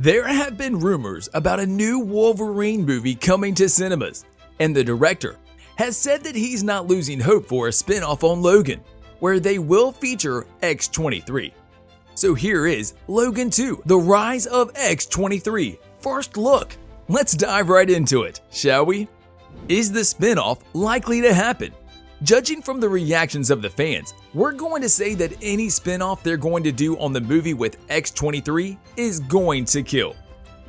There have been rumors about a new Wolverine movie coming to cinemas, and the director has said that he's not losing hope for a spin-off on Logan, where they will feature X-23. So here is Logan 2: The Rise of X-23. First look. Let's dive right into it, shall we? Is the spin-off likely to happen? Judging from the reactions of the fans, we're going to say that any spin-off they're going to do on the movie with X-23 is going to kill.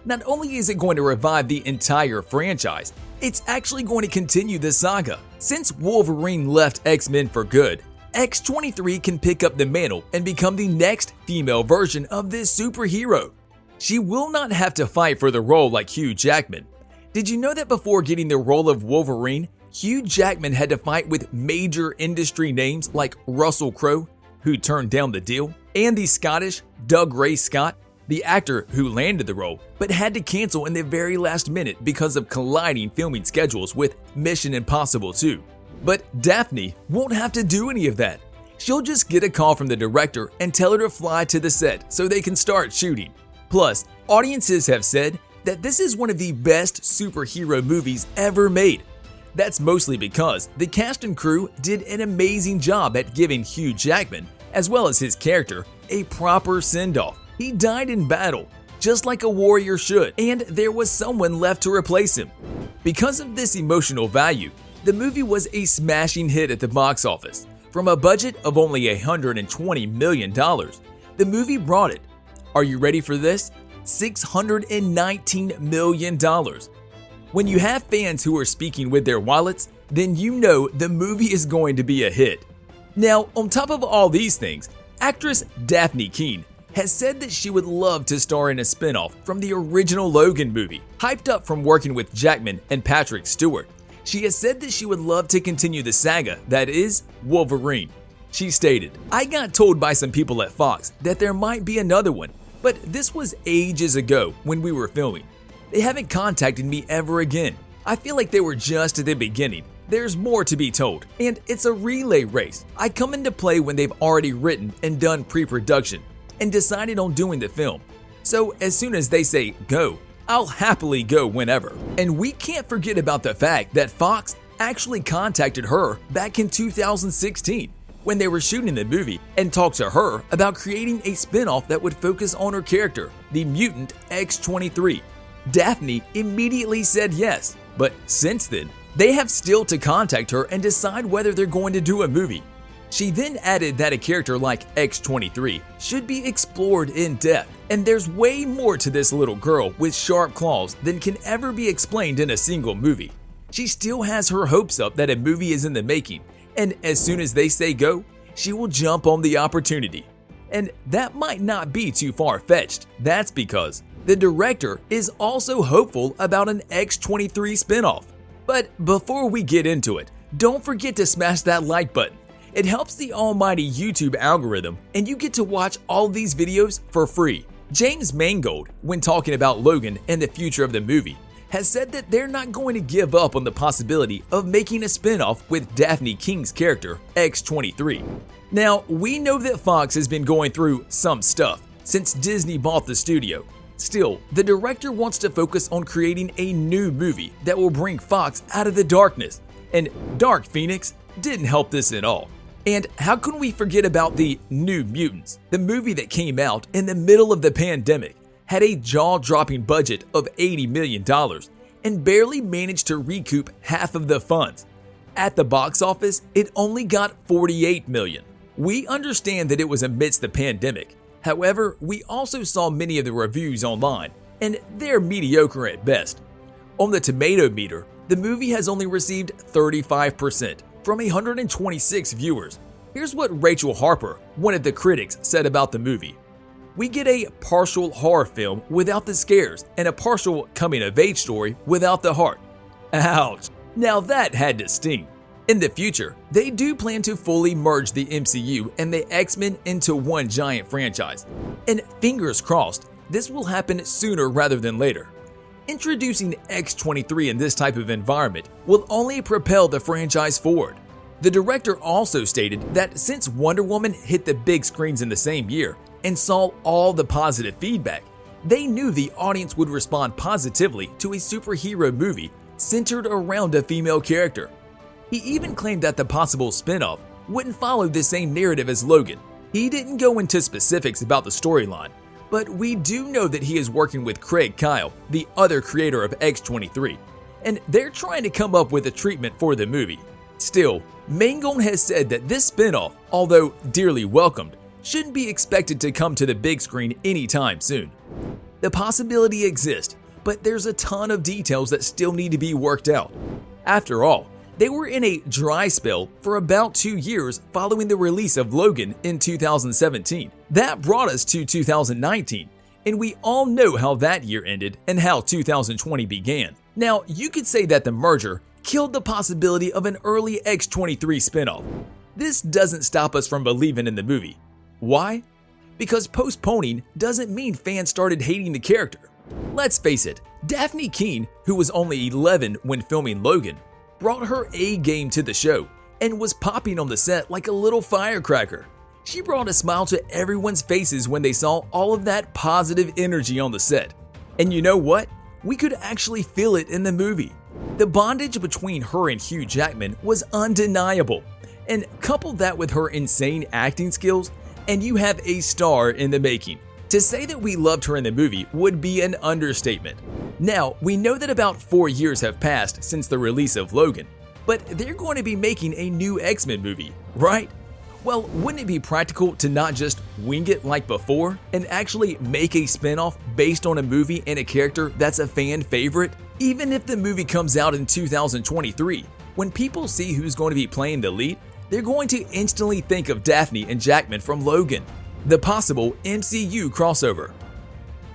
Not only is it going to revive the entire franchise, it's actually going to continue the saga. Since Wolverine left X-Men for good, X-23 can pick up the mantle and become the next female version of this superhero. She will not have to fight for the role like Hugh Jackman. Did you know that before getting the role of Wolverine, Hugh Jackman had to fight with major industry names like Russell Crowe, who turned down the deal, and the Scottish Dougray Scott, the actor who landed the role, but had to cancel in the very last minute because of colliding filming schedules with Mission Impossible 2. But Daphne won't have to do any of that. She'll just get a call from the director and tell her to fly to the set so they can start shooting. Plus, audiences have said that this is one of the best superhero movies ever made. That's mostly because the cast and crew did an amazing job at giving Hugh Jackman, as well as his character, a proper send-off. He died in battle, just like a warrior should, and there was someone left to replace him. Because of this emotional value, the movie was a smashing hit at the box office. From a budget of only $120 million, the movie brought it, are you ready for this? $619 million. When you have fans who are speaking with their wallets, then you know the movie is going to be a hit. Now, on top of all these things, actress Dafne Keen has said that she would love to star in a spin-off from the original Logan movie. Hyped up from working with Jackman and Patrick Stewart, she has said that she would love to continue the saga that is Wolverine. She stated, "I got told by some people at Fox that there might be another one, but this was ages ago when we were filming. They haven't contacted me ever again. I feel like they were just at the beginning. There's more to be told, and it's a relay race. I come into play when they've already written and done pre-production and decided on doing the film. So as soon as they say go, I'll happily go whenever." And we can't forget about the fact that Fox actually contacted her back in 2016 when they were shooting the movie and talked to her about creating a spin-off that would focus on her character, the mutant X-23. Daphne immediately said yes, but since then, they have still to contact her and decide whether they're going to do a movie. She then added that a character like X-23 should be explored in depth, and there's way more to this little girl with sharp claws than can ever be explained in a single movie. She still has her hopes up that a movie is in the making, and as soon as they say go, she will jump on the opportunity. And that might not be too far-fetched. That's because the director is also hopeful about an X-23 spinoff. But before we get into it, don't forget to smash that like button. It helps the almighty YouTube algorithm, and you get to watch all these videos for free. James Mangold, when talking about Logan and the future of the movie, has said that they're not going to give up on the possibility of making a spinoff with Dafne Keen's character, X-23. Now, we know that Fox has been going through some stuff since Disney bought the studio. Still, the director wants to focus on creating a new movie that will bring Fox out of the darkness, and Dark Phoenix didn't help this at all. And how can we forget about the New Mutants? The movie that came out in the middle of the pandemic had a jaw-dropping budget of $80 million and barely managed to recoup half of the funds. At the box office, it only got $48 million. We understand that it was amidst the pandemic. However, we also saw many of the reviews online, and they're mediocre at best. On the tomato meter, the movie has only received 35% from 126 viewers. Here's what Rachel Harper, one of the critics, said about the movie. "We get a partial horror film without the scares and a partial coming-of-age story without the heart. Ouch, now that had to sting." In the future, they do plan to fully merge the MCU and the X-Men into one giant franchise. And fingers crossed, this will happen sooner rather than later. Introducing X-23 in this type of environment will only propel the franchise forward. The director also stated that since Wonder Woman hit the big screens in the same year and saw all the positive feedback, They knew the audience would respond positively to a superhero movie centered around a female character. He even claimed that the possible spin-off wouldn't follow the same narrative as Logan. He didn't go into specifics about the storyline, but we do know that he is working with Craig Kyle, the other creator of X-23, and they're trying to come up with a treatment for the movie. Still, Mangone has said that this spin-off, although dearly welcomed, shouldn't be expected to come to the big screen anytime soon. The possibility exists, but there's a ton of details that still need to be worked out. After all, they were in a dry spell for about 2 years following the release of Logan in 2017. That brought us to 2019, and we all know how that year ended and how 2020 began. Now, you could say that the merger killed the possibility of an early X-23 spinoff. This doesn't stop us from believing in the movie. Why? Because postponing doesn't mean fans started hating the character. Let's face it, Dafne Keen, who was only 11 when filming Logan, brought her A game to the show and was popping on the set like a little firecracker. She brought a smile to everyone's faces when they saw all of that positive energy on the set. And you know what? We could actually feel it in the movie. The bondage between her and Hugh Jackman was undeniable. And couple that with her insane acting skills, and you have a star in the making. To say that we loved her in the movie would be an understatement. Now, we know that about 4 years have passed since the release of Logan, but they're going to be making a new X-Men movie, right? Well, wouldn't it be practical to not just wing it like before and actually make a spinoff based on a movie and a character that's a fan favorite? Even if the movie comes out in 2023, when people see who's going to be playing the lead, they're going to instantly think of Dafne and Jackman from Logan, the possible MCU crossover.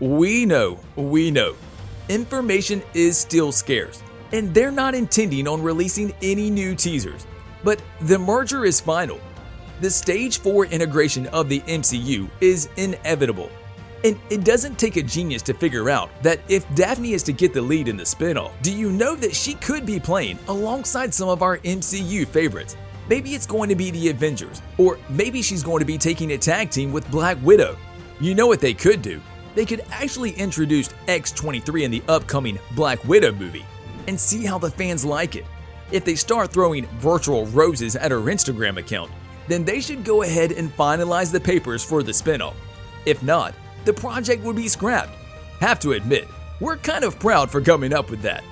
We know. Information is still scarce, and they're not intending on releasing any new teasers. But the merger is final. The stage 4 integration of the MCU is inevitable. And it doesn't take a genius to figure out that if Dafne is to get the lead in the spinoff, do you know that she could be playing alongside some of our MCU favorites? Maybe it's going to be the Avengers, or maybe she's going to be taking a tag team with Black Widow. You know what they could do? They could actually introduce X-23 in the upcoming Black Widow movie and see how the fans like it. If they start throwing virtual roses at her Instagram account, then they should go ahead and finalize the papers for the spinoff. If not, the project would be scrapped. Have to admit, we're kind of proud for coming up with that.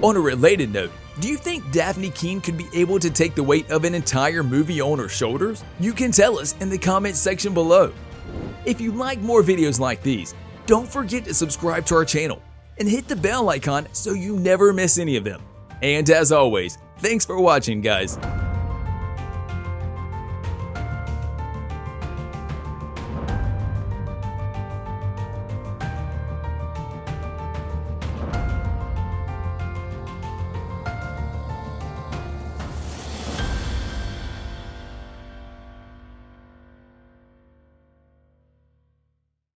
On a related note, do you think Dafne Keen could be able to take the weight of an entire movie on her shoulders? You can tell us in the comments section below. If you like more videos like these, don't forget to subscribe to our channel and hit the bell icon so you never miss any of them. And as always, thanks for watching, guys.